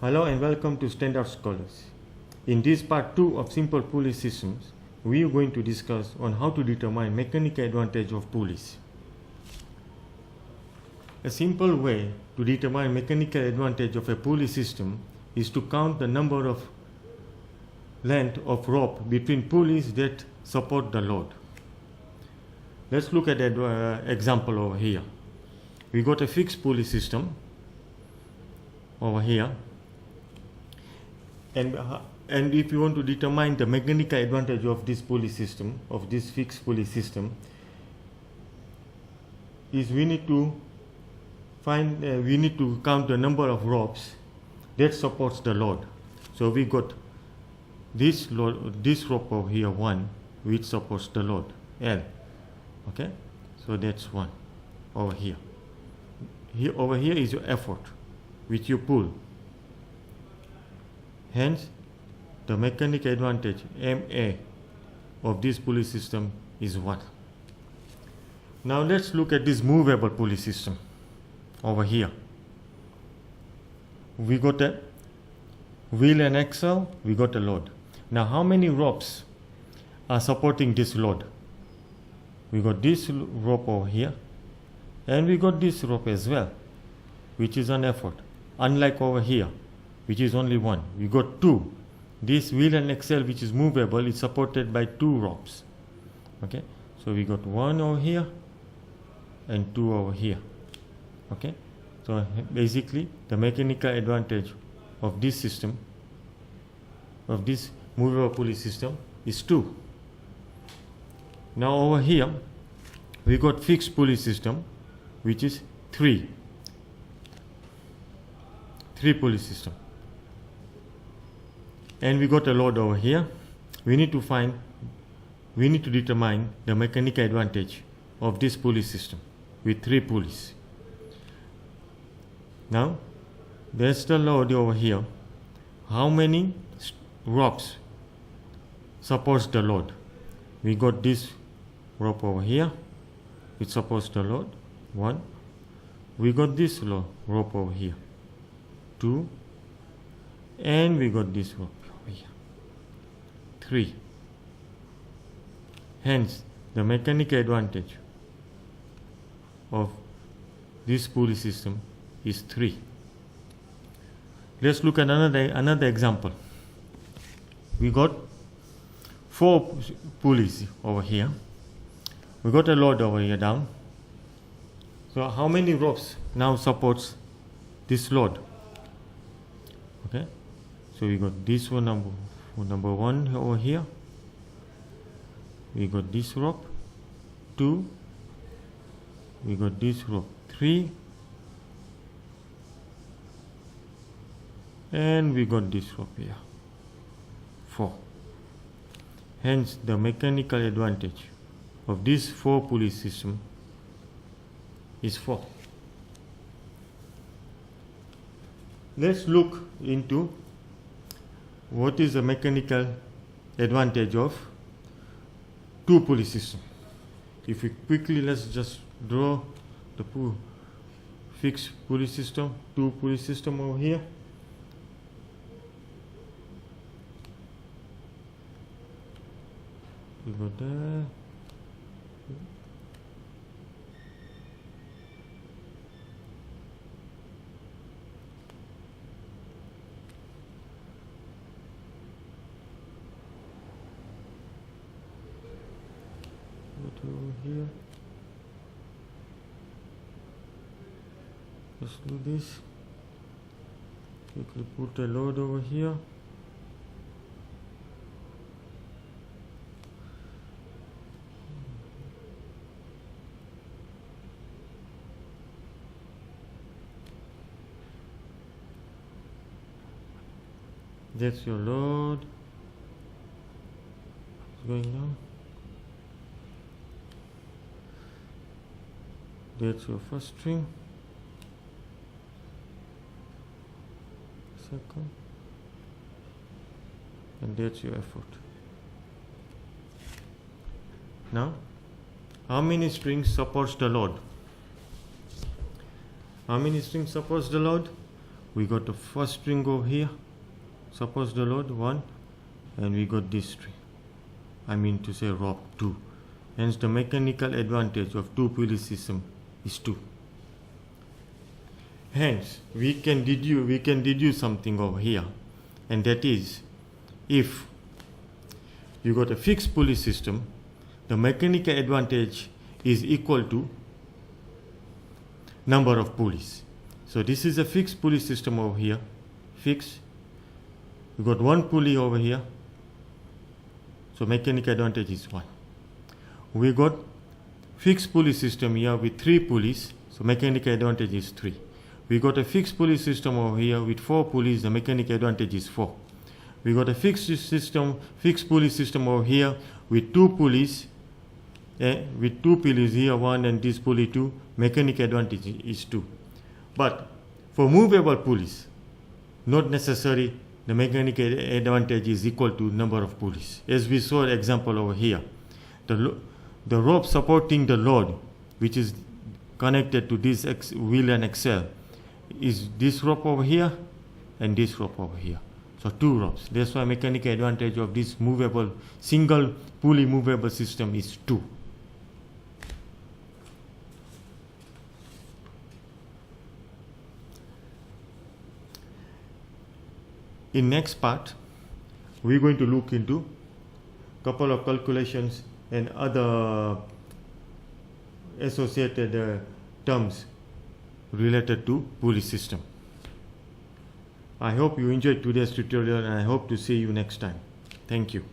Hello and welcome to Standout Scholars. In this part 2 of simple pulley systems, we are going to discuss on how to determine mechanical advantage of pulleys. A simple way to determine mechanical advantage of a pulley system is to count the number of length of rope between pulleys that support the load. Let's look at an example over here. We got a fixed pulley system over here, and if you want to determine the mechanical advantage of this pulley system, of this fixed pulley system, is we need to count the number of ropes that supports the load. So we got this rope over here, 1, which supports the load L. Okay, so that's 1 over here. Over here is your effort which you pull. Hence, the mechanical advantage MA of this pulley system is what? Now let's look at this movable pulley system over here. We got a wheel and axle, we got a load. Now how many ropes are supporting this load? We got this rope over here, and we got this rope as well, which is an effort. Unlike over here, which is only 1, we got 2. This wheel and axle, which is movable, is supported by 2 ropes. Okay, so we got 1 over here and 2 over here. Okay, so basically the mechanical advantage of this system, of this movable pulley system, is 2. Now over here we got fixed pulley system, which is 3 pulley system, and we got a load over here. We need to determine the mechanical advantage of this pulley system with 3 pulleys. Now there's the load over here. How many ropes supports the load? We got this rope over here, it supports the load, 1. We got this rope over here, 2. And we got this rope over here, 3. Hence, the mechanical advantage of this pulley system is 3. Let's look at another example. We got 4 pulleys over here. We got a load over here down. So how many ropes now supports this load? Okay, so we got this one, number 1 over here. We got this rope, 2. We got this rope, 3. And we got this rope here, 4. Hence, the mechanical advantage of this 4 pulley system is 4. Let's look into what is the mechanical advantage of 2 pulley system. If we quickly, let's just draw the fixed pulley system, 2 pulley system over here. We got there. Over here, let's do this. Quickly put a load over here. That's your load. It's going down. That's your first string, second, and that's your effort. Now, how many strings supports the load? How many strings supports the load? We got the first string over here, suppose the load 1, and we got this string, I mean to say rope 2. Hence the mechanical advantage of two pulley system is 2. Hence we can deduce something over here, and that is, if you got a fixed pulley system, the mechanical advantage is equal to number of pulleys. So this is a fixed pulley system over here, fixed. You got 1 pulley over here, so mechanical advantage is 1. We got fixed pulley system here with 3 pulleys, so mechanical advantage is 3. We got a fixed pulley system over here with 4 pulleys, the mechanical advantage is 4. We got a fixed pulley system over here with 2 pulleys, with 2 pulleys here, 1 and this pulley 2, mechanical advantage is 2. But for movable pulleys, not necessarily the mechanical advantage is equal to number of pulleys. As we saw an example over here, the rope supporting the load, which is connected to this wheel and axle, is this rope over here and this rope over here. So 2 ropes. That's why mechanical advantage of this movable, single pulley movable system is 2. In next part, we're going to look into couple of calculations and other associated terms related to pulley system. I hope you enjoyed today's tutorial, and I hope to see you next time. Thank you.